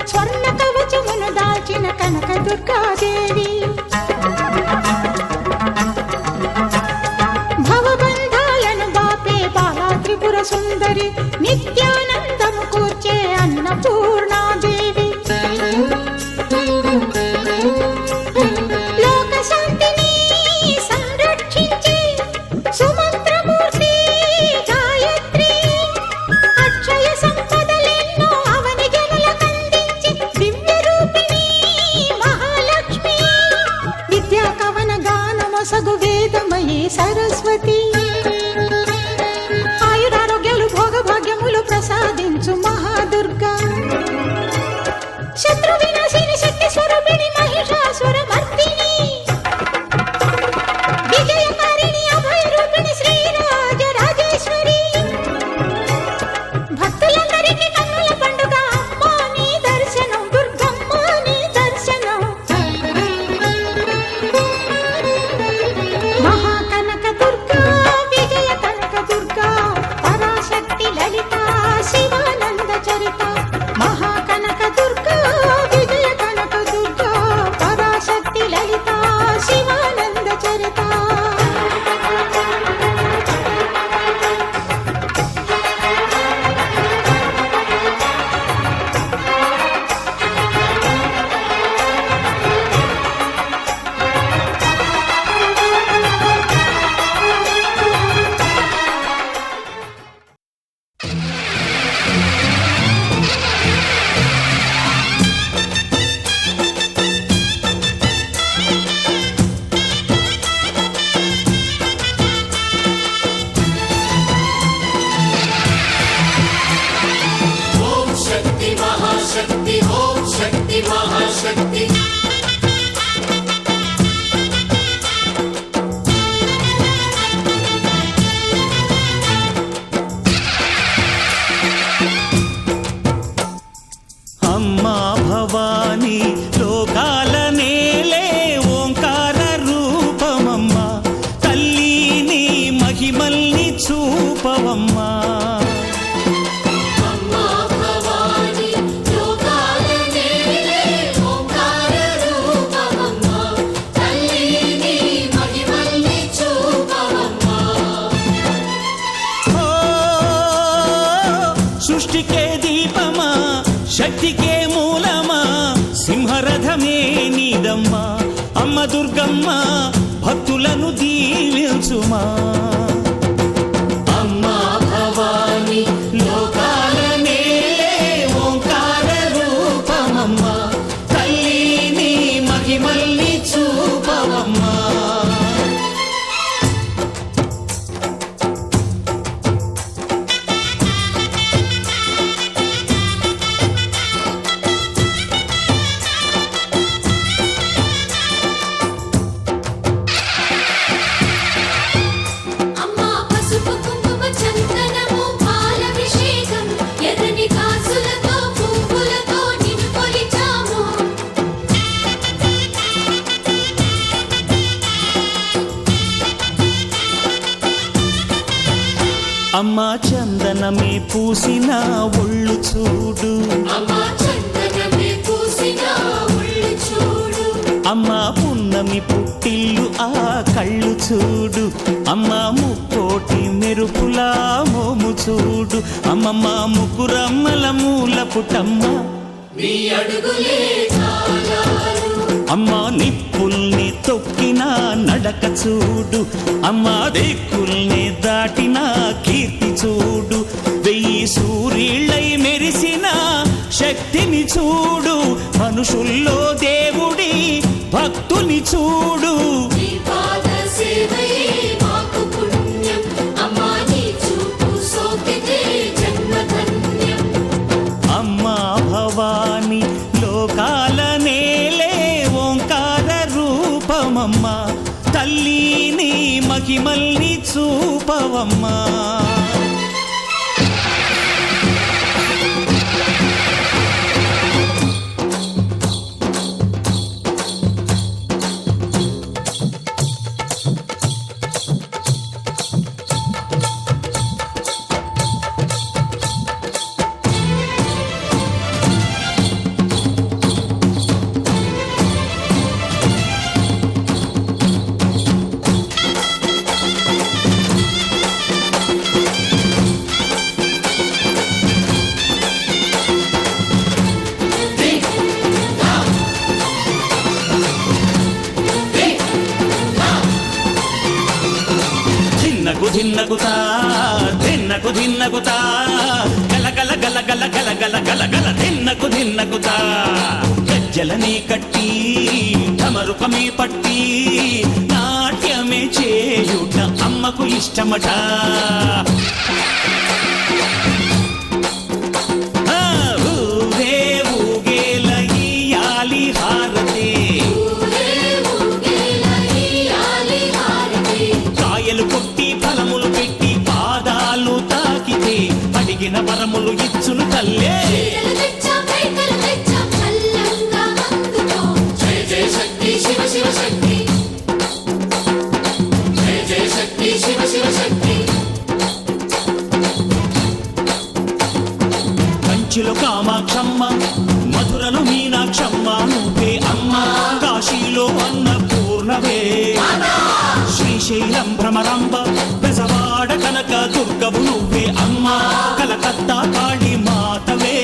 స్వర్ణ కవచమును దాచిన కనక దుర్గాదేవి భవబంధాలను బాపే బాలా త్రిపుర సుందరి నిత్యానందము కూర్చే అన్నపూర్ణాదేవి లోక శాంతిని సంరక్షించే సుమంత్రమూర్తి గాయత్రి అక్షయ సంపదలెన్నో అవని జనులకందించి దివ్య రూపిణి మహాలక్ష్మి విద్యా కవన గానమొసగు వేదమయీ సరస్వతి ఆయురారోగ్యాలు భోగభాగ్యములు శక్తి మహాశక్తి అమ్మా భవాని లోకాల నేలే ఓంకార రూపమమ్మా తల్లిని మహిమల్ని చూపవమ్మా అమ్మా భవాని లోకాల నేలే ఓంకార రూపమమ్మా తల్లిని మహిమల్ని చూపవమ్మా ఓ సృష్టికే దీపమా శక్తికే మూలమా సింహరథమే నీదమ్మా అమ్మ దుర్గమ్మ భక్తులను దీవించుమా అమ్మా భవాని లోకాల నేలే ఓంకార రూపమమ్మా తల్లిని మహిమల్ని చూపవమ్మా అమ్మా పసుపు కుంకుమ చందనము పాలభిషేకం ఎర్రని కాసులతో పువ్వులతో నిన్ను కొలిచాము అమ్మా చందనమే పూసిన ఒళ్ళు చూడు అమ్మా చందనమే పూసిన ఒళ్ళు చూడు అమ్మా పున్నమి పుట్టిల్లు ఆ కళ్ళు చూడు అమ్మా ముక్కోటి మెరుపులా మోము చూడు అమ్మమ్మ ముగ్గురమ్మల మూల పుట్టమ్మ నీ అడుగులే చాలారు అమ్మా నిప్పుల్ని తొక్కిన నడక చూడు అమ్మా దిక్కుల్ని దాటిన కీర్తి చూడు వెయ్యి సూర్యుళ్ళై మెరిసిన శక్తిని చూడు మనుషుల్లో దేవుడి భక్తుని చూడు నీ పాద సేవయే మాకు పుణ్యం అమ్మా నీ చూపు సోకితే జన్మధన్యం అమ్మా భవాని లోకాల నేలే ఓంకార రూపమమ్మా తల్లిని మహిమల్ని చూపవమ్మా ధిన్నగుతా ధిన్నగుతా గల గల గల గల గల గల గల గల ధిన్నగుతా గజ్జలనే కట్టి ఢమరుకమే పట్టి నాట్యమే చేయుట అమ్మకు ఇష్టమట ఊగే ఊగేల ఇయ్యాలి హారతి కాయలు కొట్టి ఫలములు పెట్టి పాదాలు తాకితే అడిగిన వరములు ఇచ్చును తల్లే జయ జయ శక్తి శివ శివ శక్తి జయ జయ శక్తి శివ శివ శక్తి కంచిలో కామాక్షమ్మ మధురలో మీనాక్షమ్మ నువ్వే అమ్మ కాశీలో అన్నపూర్ణవే శ్రీశైలం భ్రమరాంబ బెజవాడ కనక దుర్గవు నువ్వే అమ్మ కలకత్తా కాళీ మాతవే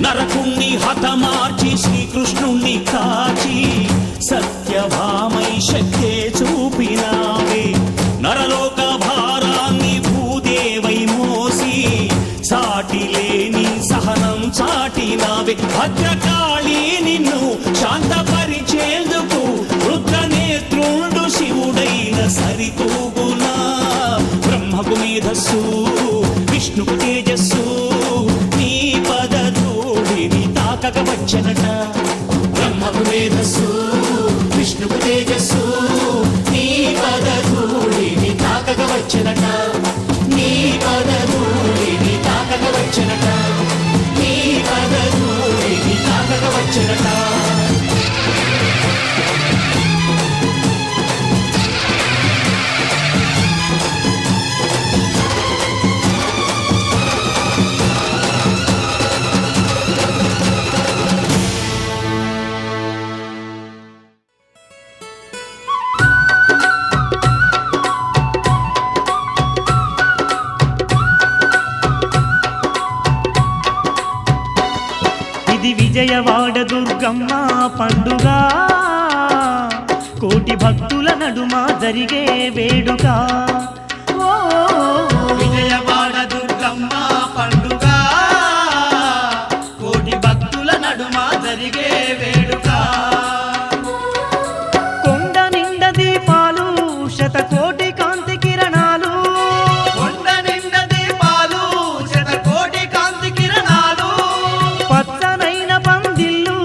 నరకుణ్ణి హతమార్చి శ్రీకృష్ణుణ్ణి కాచి సత్యభామై శక్తే చూపినావే నరలోక భారాన్ని భూదేవై మోసి సాటి లేని సహనం చాటినావే భద్రకాళి నిన్ను శాంతపరిచేందుకు రుద్రనేత్రుండు శివుడైన సరితూ విష్ణుకు తేజస్సు నీ పదధూళిని తాకక వచ్చనట బ్రహ్మకు మేధస్సు విష్ణుకు తేజస్సు నీ పదధూళిని తాకక వచ్చనట నీ పదధూళిని తాకక వచ్చనట నీ పదధూళిని తాకక వచ్చనట ఇది విజయవాడ దుర్గమ్మ పండుగ కోటి భక్తుల నడుమ జరిగే వేడుక ఓ విజయవాడ దుర్గమ్మ పండుగ కోటి భక్తుల నడుమ జరిగే వేడుక కొండ నిండ దీపాలు శతకోటి కాంతి కిరణాలు కొండ నిండ దీపాలు శతకోటి కాంతి కిరణాలు పచ్చనైన పందిళ్ళు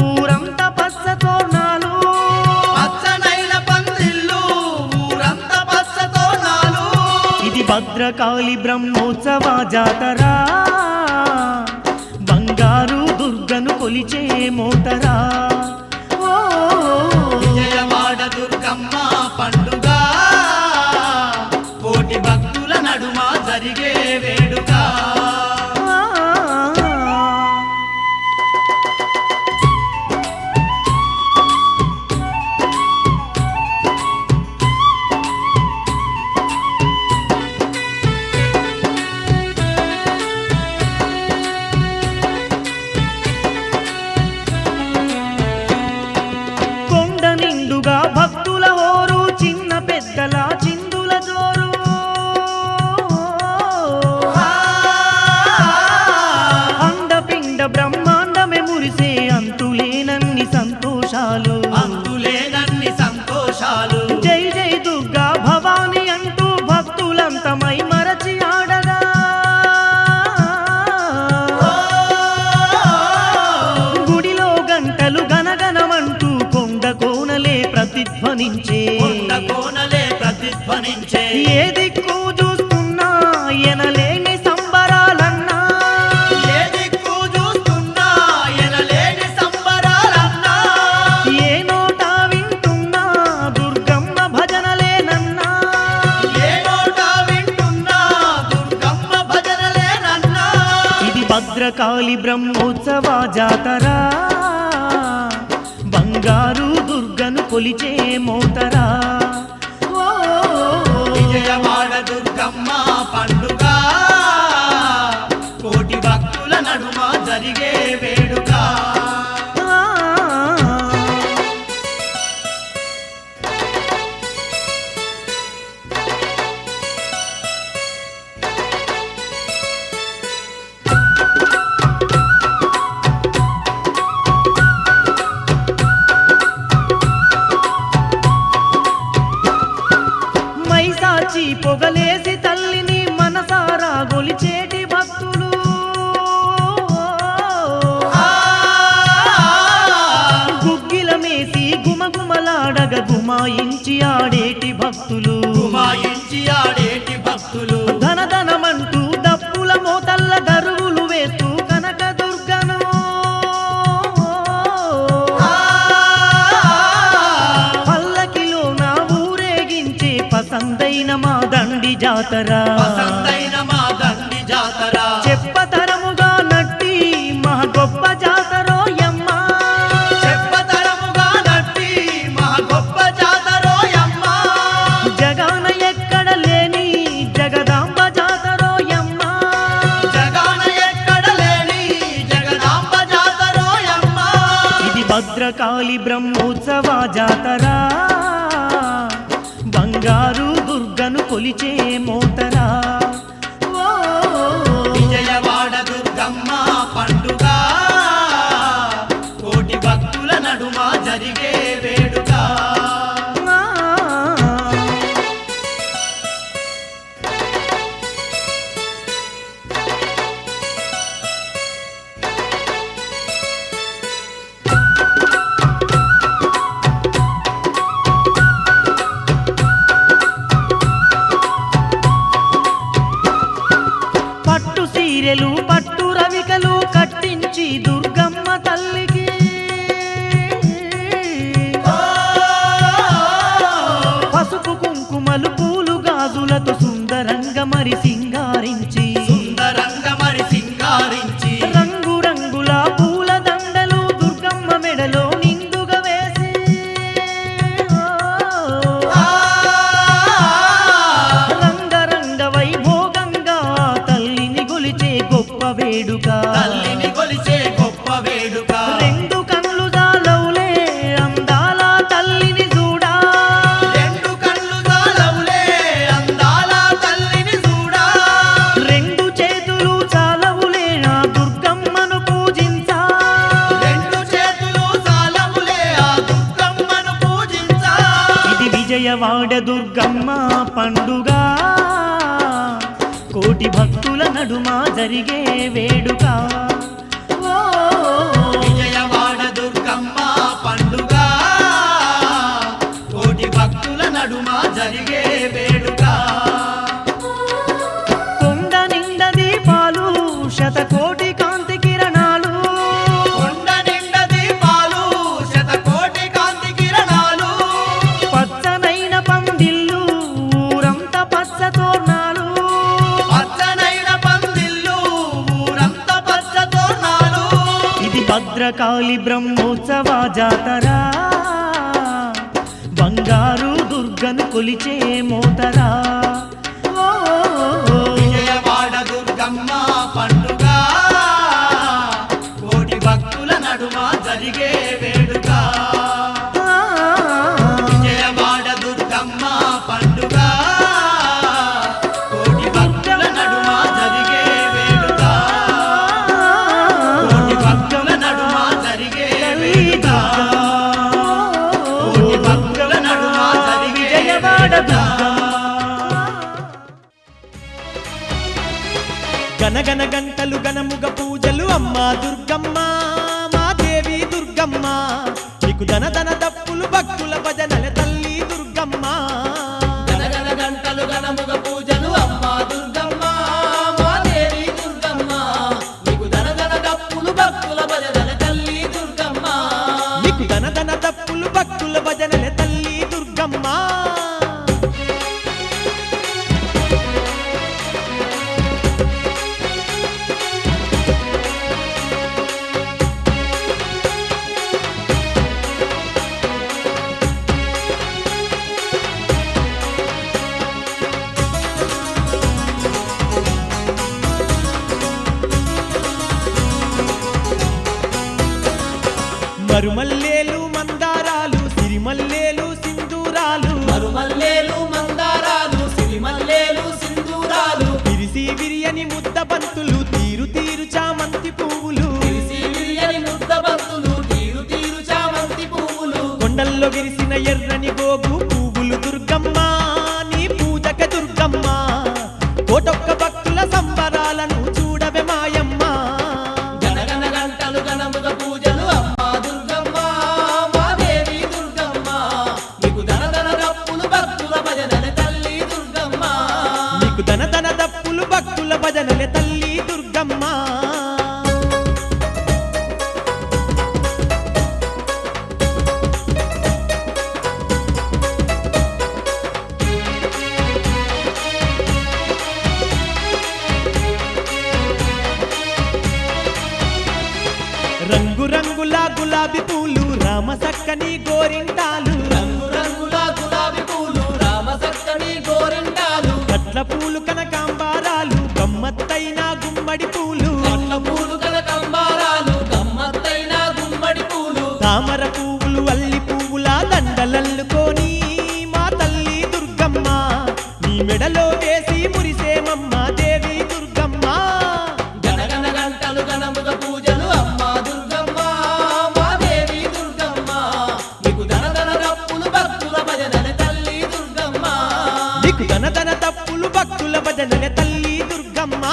ఊరంతా పచ్చ తోరణాలు పచ్చనైన పందిళ్ళు ఊరంతా పచ్చ తోరణాలు ఇది భద్రకాళి బ్రహ్మోత్సవ జాతర బంగారు దుర్గను కొలిచే మోతరా ఓ విజయవాడ దుర్గమ్మ పండుగ కోటి భక్తుల నడుమ జరిగే వేడుక కొండ నిండుగా భక్తుల హోరు చిన్న పెద్దల చిందుల జోరు అండపిండ బ్రహ్మాండమే మురిసే అంతులేనన్ని సంతోషాలు అంతులేనన్ని సంతోషాలు జై జై దుర్గా భవాని అంటూ భక్తులంతమై మరచి ఆడగా గుడిలో గంటలు గనగనమంటూ కొండ కోనలే ప్రతిధ్వనించే ఏ దిక్కు చూస్తున్నా ఎనలేని సంబరాలన్నా ఏ దిక్కు చూస్తున్నా ఎనలేని సంబరాలన్నా ఏ నోట వింటున్నా దుర్గమ్మ భజనలేనన్నా ఏ నోట వింటున్నా దుర్గమ్మ భజనలేనన్నా ఇది భద్రకాళి బ్రహ్మోత్సవ జాతర బంగారు దుర్గను కొలిచే మోతరా ఓ విజయవాడ దుర్గమ్మ పండుగ కోటి భక్తుల నడుమ జరిగే వేడుక మైసాచి పొగలేసి తల్లిని మనసారా గొలిచేటి భక్తులు గుగ్గిల మేసి గుమగుమలాడగ గుమాయించి ఆడేటి భక్తులు ధనధనమంటూ దప్పుల మోతల్ల దరువులు వేస్తూ కనక దుర్గను పల్లకిలో నా ఊరేగించే పసందైన మా దండి జాతర చెప్పతరముగా నట్టి మా గొప్ప జాతరో యమ్మ జగాన ఎక్కడ లేని జగదాంబ జాతరో యమ్మ ఇది భద్రకాళి బ్రహ్మోత్సవ జాతర బంగారు దుర్గను కొలిచే మోతరా ఓ విజయవాడ దుర్గమ్మ పండుగ కోటి భక్తుల నడుమ జరిగే వేడుక విజయవాడ దుర్గమ్మ పండుగ కోటి భక్తుల నడుమ జరిగే వేడుక ఓ విజయవాడ దుర్గమ్మ పండుగ కోటి భక్తుల నడుమ జరిగే వేడుక కొండ నిండా దీపాలు శతకోటి కాంతి కిరణాలు కొండ నిండా దీపాలు శతకోటి కాంతి కిరణాలు పచ్చనైన పందిళ్ళు ఊరంతా పచ్చ తోరణాలు పచ్చనైన పందిళ్ళు ఊరంతా పచ్చ తోరణాలు ఇది భద్రకాళి బ్రహ్మోత్సవ జాతర బంగారు దుర్గను కొలిచే మోతరా ఓ విజయవాడ దుర్గమ్మ పండుగ కోటి భక్తుల నడుమ జరిగే వేడుక విజయవాడ దుర్గమ్మ పండుగ కోటి భక్తుల నడుమ జరిగే వేడుక కోటి భక్తుల నడుమ జరిగే వేడుక కోటి భక్తుల నడుమ జరిగే విజయవాడ దుర్గమ్మ గనగన గంటలు గనముగ పూజలు అమ్మా దుర్గమ్మ మా దేవి దుర్గమ్మ నీకు దన దన దప్పులు భక్తుల భజనల తల్లి దుర్గమ్మ గనగన గంటలు గణముగ పూజలు అమ్మా దుర్గమ్మ మా దేవి దుర్గమ్మ నీకు దనదన దప్పులు భక్తుల భజనల తల్లి దుర్గమ్మ నీకు దన దన దప్పులు భక్తుల భజనల తల్లి దుర్గమ్మ మరుమల్లేలు మందారాలు సిరిమల్లేలు సింధూరాలు మరుమల్లేలు మందారాలు సిరిమల్లేలు సింధూరాలు విరిసి విరియని ముద్ద బంతులు తీరు తీరు చామంతి పువ్వులు విరిసి విరియని ముద్ద బంతులు తీరు తీరు చామంతి పువ్వులు కొండల్లో విరిసిన ఎర్రని గోగు పువ్వులు దుర్గమ్మ నీ పూజక దుర్గమ్మ కోటొక్క భక్తుల సంబరాలను చూడవే మాయమ్మ గనగన గంటలు గణముగ పూజలు అమ్మా దుర్గమ్మ మా దేవి దుర్గమ్మ నీకు దనదన దప్పులు భక్తుల భజనల తల్లి దుర్గమ్మ నీకు దన దన దప్పులు భక్తుల భజనలే తల్లి దుర్గమ్మ రంగు రంగుల గులాబీ పూలు రామ సక్కని గోరింటాలు రంగు రంగుల గులాబీ పూలు రామ సక్కని గోరింటాలు కట్ల పూలు కనకాంబారాలు గమ్మత్తైన గుమ్మడి పూలు కట్ల పూలు కనకంబారాలు గమ్మత్తైన గుమ్మడి పూలు తామర పువ్వులు అల్లి పువ్వుల దండలల్లుకొని మా తల్లి దుర్గమ్మ నీ మెడలో వేసి మురిసేమమ్మ దేవి దుర్గమ్మ గనగన గంటలు గణముగ పూజలు అమ్మా దుర్గమ్మ మా దేవి దుర్గమ్మ నీకు దనదన దప్పులు భక్తుల భజనల తల్లి దుర్గమ్మ నీకు దన దన తప్పులు భక్తుల భజనలే తల్లి దుర్గమ్మ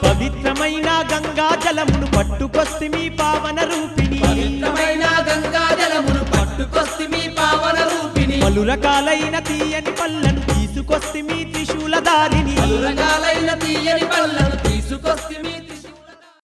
పవిత్రమైన గంగా జలమును పట్టుకొస్తిమి పావన రూపిణి పవిత్రమైన గంగా జలమును పట్టుకొస్తిమి పావన రూపిణి పలు రకాలైన తీయని పళ్ళను తీసుకొస్తిమి త్రిశూలధారిని పలు రకాలైన తీయని